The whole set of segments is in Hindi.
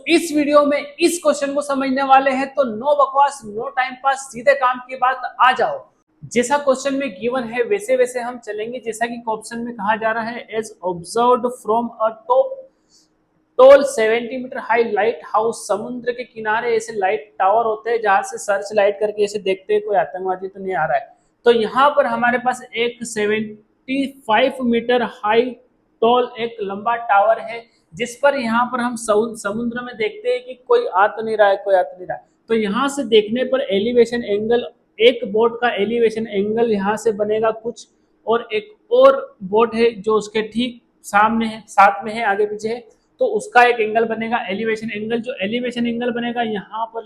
इस वीडियो में इस क्वेश्चन को समझने वाले हैं, तो नो बकवास नो टाइम पास, सीधे काम की बात आ जाओ। जैसा क्वेश्चन में गिवन है वैसे वैसे हम चलेंगे। जैसा कि क्वेश्चन में कहा जा रहा है, as observed from a top tall 70 metre high light house. समुद्र के किनारे ऐसे लाइट टावर होते हैं जहां से सर्च लाइट करके ऐसे देखते हैं कोई आतंकवादी तो नहीं आ रहा है। तो यहाँ पर हमारे पास एक 75 मीटर हाई टॉल एक लंबा टावर है, जिस पर यहाँ पर हम समुद्र में देखते हैं कि कोई आ तो नहीं रहा है, कोई आ तो नहीं रहा है। तो यहाँ से देखने पर एलिवेशन एंगल, एक बोट का एलिवेशन एंगल यहाँ से बनेगा कुछ, और एक और बोट है जो उसके ठीक सामने है, साथ में है, आगे पीछे है, तो उसका एक एंगल बनेगा एलिवेशन एंगल। जो एलिवेशन एंगल बनेगा यहाँ पर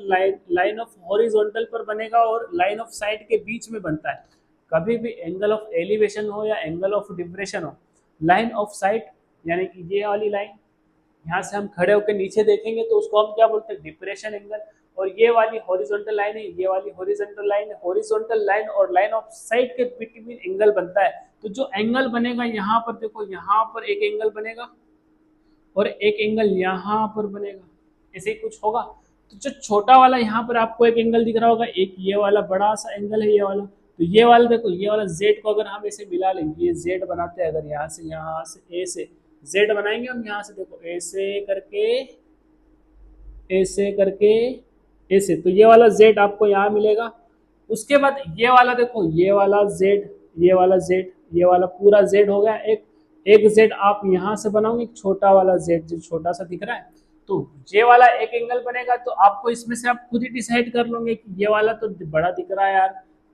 लाइन ऑफ हॉरिजॉन्टल पर बनेगा और लाइन ऑफ साइट के बीच में बनता है। कभी भी एंगल ऑफ एलिवेशन हो या एंगल ऑफ डिप्रेशन हो, लाइन ऑफ साइट यानी कि ये वाली लाइन, यहाँ से हम खड़े होकर नीचे देखेंगे तो उसको हम क्या बोलते हैं, डिप्रेशन एंगल। और ये वाली हॉरिजॉन्टल लाइन है, ये वाली हॉरिजॉन्टल लाइन है। हॉरिजॉन्टल लाइन और लाइन ऑफ साइट के बिटवीन एंगल बनता है। तो जो एंगल बनेगा यहाँ पर, देखो यहाँ पर एक एंगल बनेगा और एक एंगल यहाँ पर बनेगा, ऐसे ही कुछ होगा। तो जो छोटा वाला यहाँ पर आपको एक एंगल दिख रहा होगा, एक ये वाला बड़ा सा एंगल है ये वाला। तो ये वाला देखो, ये वाला जेड को अगर हम ऐसे मिला लेंगे, ये जेड बनाते हैं, अगर यहाँ से ए से जेड बनाएंगे हम, यहाँ से देखो ऐसे करके ऐसे, तो ये वाला जेड आपको यहाँ मिलेगा। उसके बाद ये वाला देखो, ये वाला जेड, ये वाला जेड, ये वाला पूरा जेड हो गया। एक जेड आप यहाँ से बनाओगे, एक छोटा वाला जेड जो छोटा सा दिख रहा है, तो ये वाला एक एंगल बनेगा। तो आपको इसमें से आप खुद ही डिसाइड कर लोगे कि ये वाला तो बड़ा दिख रहा है यार,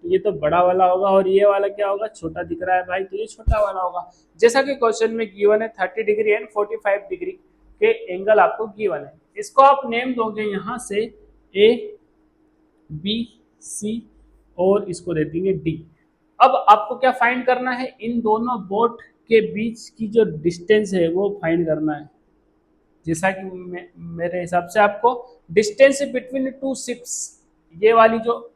तो ये तो बड़ा वाला होगा, और ये वाला क्या होगा, छोटा दिख रहा है भाई, तो ये छोटा वाला होगा। जैसा कि क्वेश्चन में गिवन है 30 डिग्री एंड 45 डिग्री के एंगल आपको गिवन है। इसको आप नेम दोगे यहाँ से ए बी सी और इसको दे देंगे डी। अब आपको क्या फाइंड करना है, इन दोनों बोट के बीच की जो डिस्टेंस है वो फाइंड करना है। जैसा कि मेरे हिसाब से आपको डिस्टेंस बिटवीन टू शिप्स, ये वाली जो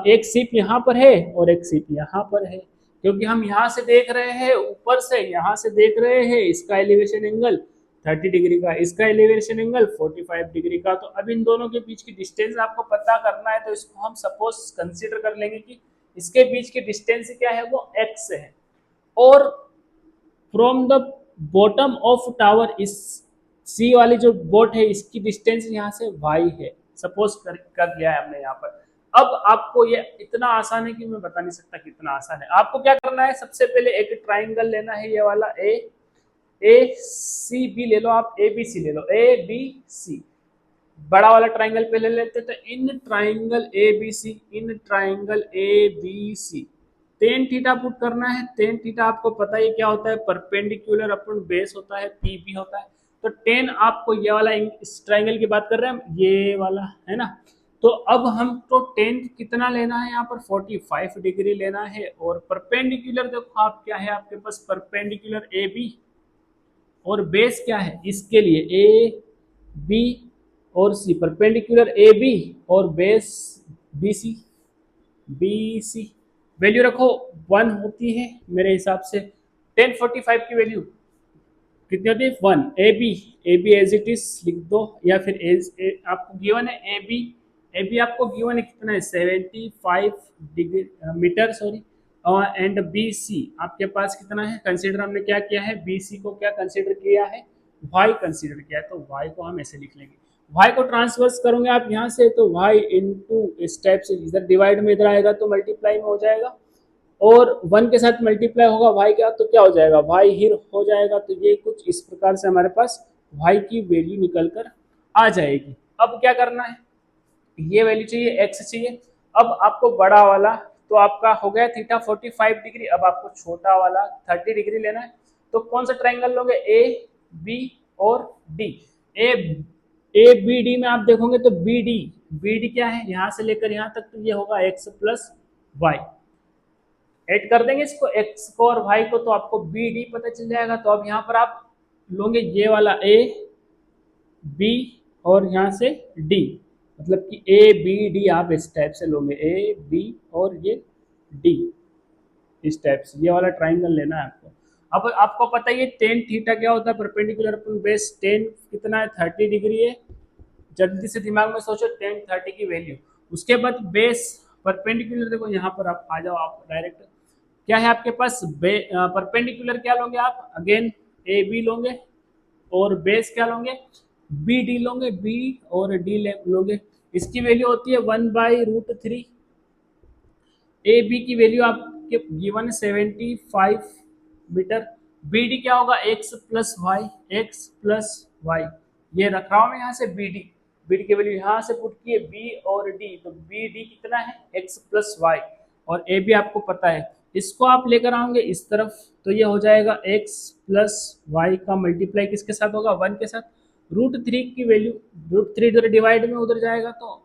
एक शिप यहाँ पर है और एक शिप यहाँ पर है, क्योंकि हम यहाँ से देख रहे हैं, ऊपर से यहाँ से देख रहे हैं, इसका एलिवेशन एंगल 30 डिग्री का, इसका एलिवेशन एंगल 45 डिग्री का। तो अब इन दोनों के बीच की डिस्टेंस आपको पता करना है, तो इसको हम सपोज कंसीडर कर लेंगे कि इसके बीच की डिस्टेंस क्या है, वो x है। और from the bottom of tower, इस सी वाली जो बोट है इसकी डिस्टेंस यहाँ से y है, सपोज कर लिया है हमने यहाँ पर। अब आपको ये इतना आसान है कि मैं बता नहीं सकता कितना आसान है। आपको क्या करना है, सबसे पहले एक ट्राइंगल लेना है, ये वाला ए सी बी ले लो, आप ए बी सी ले लो, ए बी सी, बड़ा वाला ट्राइंगल पहले लेते हैं। तो in triangle A B C, in triangle A B C tan theta put करना है। टेन थीटा आपको पता है क्या होता है, परपेंडिकुलर अपॉन बेस होता है, पी बी होता है। तो टेन आपको ये वाला, इस ट्राइंगल की बात कर रहे हैं हम, ये वाला है ना। तो अब हम तो टेन कितना लेना है, यहाँ पर 45 डिग्री लेना है। और परपेंडिकुलर देखो आप क्या है, आपके पास परपेंडिकुलर ए बी और बेस क्या है, इसके लिए ए बी और सी, परपेंडिकुलर ए बी और बेस बी सी। वैल्यू रखो 1 होती है मेरे हिसाब से। 1045 की वैल्यू कितनी होती है, 1। A B as it is लिख दो, या फिर आपको गिवन है ए बी आपको गिवन है कितना है, 75 degree metre, sorry. And B C आपके पास कितना है, कंसीडर हमने क्या किया है, बी सी को क्या कंसीडर किया है, वाई कंसीडर किया है। तो वाई को हम ऐसे लिख लेंगे, वाई को ट्रांसवर्स करोगे आप यहाँ से, तो वाई इंटू स्टेप से इधर डिवाइड में इधर आएगा तो मल्टीप्लाई में हो जाएगा, और 1 के साथ मल्टीप्लाई होगा वाई का, तो क्या हो जाएगा, वाई हिर हो जाएगा। तो ये कुछ इस प्रकार से हमारे पास वाई की वैल्यू निकल कर आ जाएगी। अब क्या करना है, ये वैल्यू चाहिए, एक्स चाहिए। अब आपको बड़ा वाला तो आपका हो गया थीटा 45 डिग्री। अब आपको छोटा वाला 30 डिग्री लेना है। तो कौन सा ट्राइंगल लोगे, ए बी और डी। ए बी डी में आप देखोगे तो बी डी क्या है, यहाँ से लेकर यहाँ तक, तो ये होगा एक्स प्लस वाई। ऐड कर देंगे इसको, एक्स को और वाई को, तो आपको बी डी पता चल जाएगा। तो अब यहाँ पर आप लोगे ये वाला ए बी और यहाँ से डी, मतलब कि ए बी डी आप इस टाइप से लोगे, ए बी और ये डी, इस टाइप से ये वाला ट्राइंगल लेना है आपको। अब आपको पता ही है टेन थीटा क्या होता है, परपेंडिकुलर अपन बेस, टेन कितना है 30 डिग्री है। जल्दी से दिमाग में सोचो टेन 30 की वैल्यू। उसके बाद बेस परपेंडिकुलर, देखो यहाँ पर आप आ जाओ, आप डायरेक्ट क्या है आपके पास, परपेंडिकुलर क्या लोगे आप, अगेन ए बी लोगे, और बेस क्या लोगे, बी डी लोगे, बी और डी लोगे। इसकी वैल्यू होती है 1/√3। ए बी की वैल्यू आपके गिवन 75 मीटर। बी डी क्या होगा, x plus y, x plus y, ये रख रहा हूं मैं यहाँ से बी डी। बी डी की वैल्यू यहाँ से पुट की है बी और डी, तो बी डी कितना है एक्स प्लस वाई, और ए बी आपको पता है। इसको आप लेकर आओगे इस तरफ, तो ये हो जाएगा एक्स प्लस वाई का मल्टीप्लाई किसके साथ होगा, 1 के साथ। √3 की वैल्यू, √3 इधर डिवाइड में उधर जाएगा तो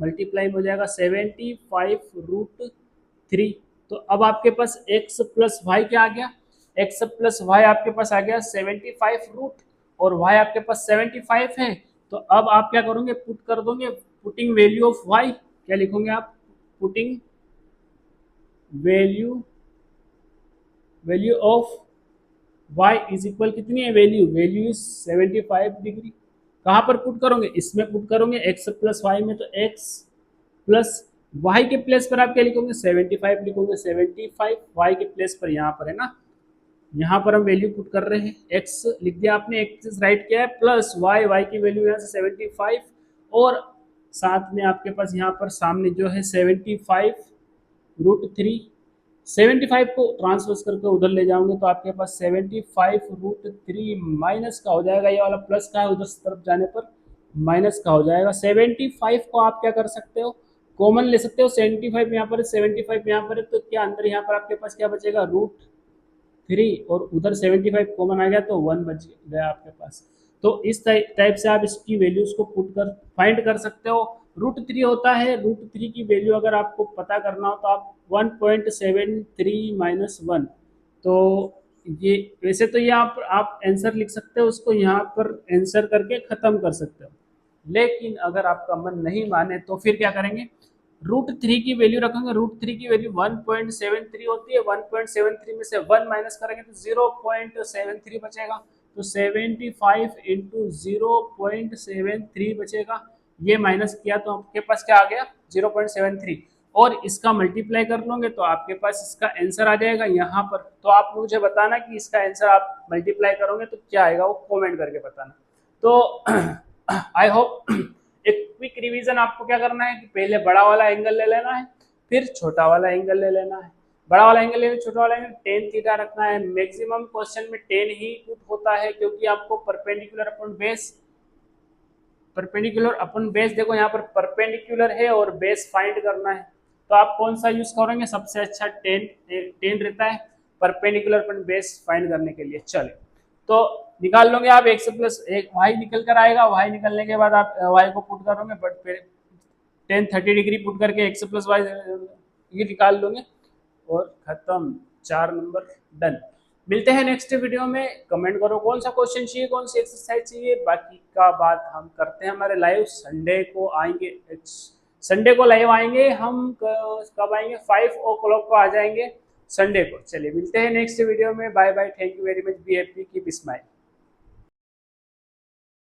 मल्टीप्लाई में हो जाएगा 75√3। तो अब आपके पास x प्लस वाई क्या आ गया, x प्लस वाई आपके पास आ गया 75 रूट, और y आपके पास 75 है। तो अब आप क्या करोगे, पुट कर दोगे, पुटिंग वैल्यू ऑफ y क्या लिखोगे आप, putting value of y is equal कितनी है, वैल्यू इज 75 डिग्री। कहाँ पर पुट करोगे, इसमें पुट करोगे x प्लस वाई में, तो x प्लस वाई के प्लेस पर आप क्या लिखोगे 75 लिखोगे, 75 वाई के प्लेस पर यहाँ पर है ना, यहाँ पर हम वैल्यू पुट कर रहे हैं, x लिख दिया आपने, एक्सिस राइट किया है, प्लस वाई की वैल्यू यहाँ से 75, और साथ में आपके पास यहाँ पर सामने जो है 75√3। 75 को ट्रांसफर करके उधर ले जाओगे तो आपके पास 75√3 माइनस का हो जाएगा, ये वाला प्लस का है, उधर तरफ जाने पर माइनस का हो जाएगा। 75 को आप क्या कर सकते हो, कॉमन ले सकते हो, 75 यहाँ पर है, 75 यहाँ पर है, तो क्या अंदर यहाँ पर आपके पास क्या बचेगा, √3, और उधर 75 कॉमन आ गया तो 1 बच गया आपके पास। तो इस टाइप से आप इसकी वैल्यूज को पुट कर फाइंड कर सकते हो। √3 होता है, √3 की वैल्यू अगर आपको पता करना हो तो आप 1.73 माइनस 1, तो ये वैसे तो ये आप आंसर लिख सकते हो, उसको यहाँ पर आंसर करके ख़त्म कर सकते हो। लेकिन अगर आपका मन नहीं माने तो फिर क्या करेंगे, √3 की वैल्यू रखेंगे, √3 की वैल्यू 1.73 होती है, 1.73 में से 1 माइनस करेंगे तो 0.73 बचेगा, तो 75 इंटू 0.73 बचेगा, ये माइनस किया तो आपके पास क्या आ गया 0.73, और इसका मल्टीप्लाई कर लोगे तो आपके पास इसका आंसर आ जाएगा यहाँ पर। तो आप मुझे बताना कि इसका आंसर आप मल्टीप्लाई करोगे तो क्या आएगा, वो कमेंट करके बताना। तो आई होप एक क्विक रिवीजन आपको क्या करना है कि पहले बड़ा वाला एंगल ले लेना है, फिर छोटा वाला एंगल ले लेना है। बड़ा वाला एंगल लेना, छोटा वाला एंगल टेन थीटा रखना है। मैक्सिमम क्वेश्चन में टेन ही पुट होता है, क्योंकि आपको परपेंडिकुलर अपन बेस देखो यहाँ पर परपेंडिकुलर है और बेस फाइंड करना है, तो आप कौन सा यूज करेंगे, सबसे अच्छा टेन रहता है परपेंडिकुलर अपन बेस फाइंड करने के लिए। चले तो निकाल लोगे आप, x प्लस एक वाई निकल कर आएगा, वाई निकलने के बाद आप वाई को पुट करोगे, बट फिर टेन 30 डिग्री पुट करके x प्लस वाई ये निकाल लोगे और खत्म, 4 नंबर डन। मिलते हैं नेक्स्ट वीडियो में, कमेंट करो कौन सा क्वेश्चन चाहिए, कौन सी एक्सरसाइज चाहिए, बाकी का बात हम करते हैं हमारे लाइव संडे को आएंगे, संडे को लाइव आएंगे हम, कब आएंगे 5 o'clock को आ जाएंगे संडे को। चलिए मिलते हैं नेक्स्ट वीडियो में, bye bye, thank you very much, be happy, keep smile.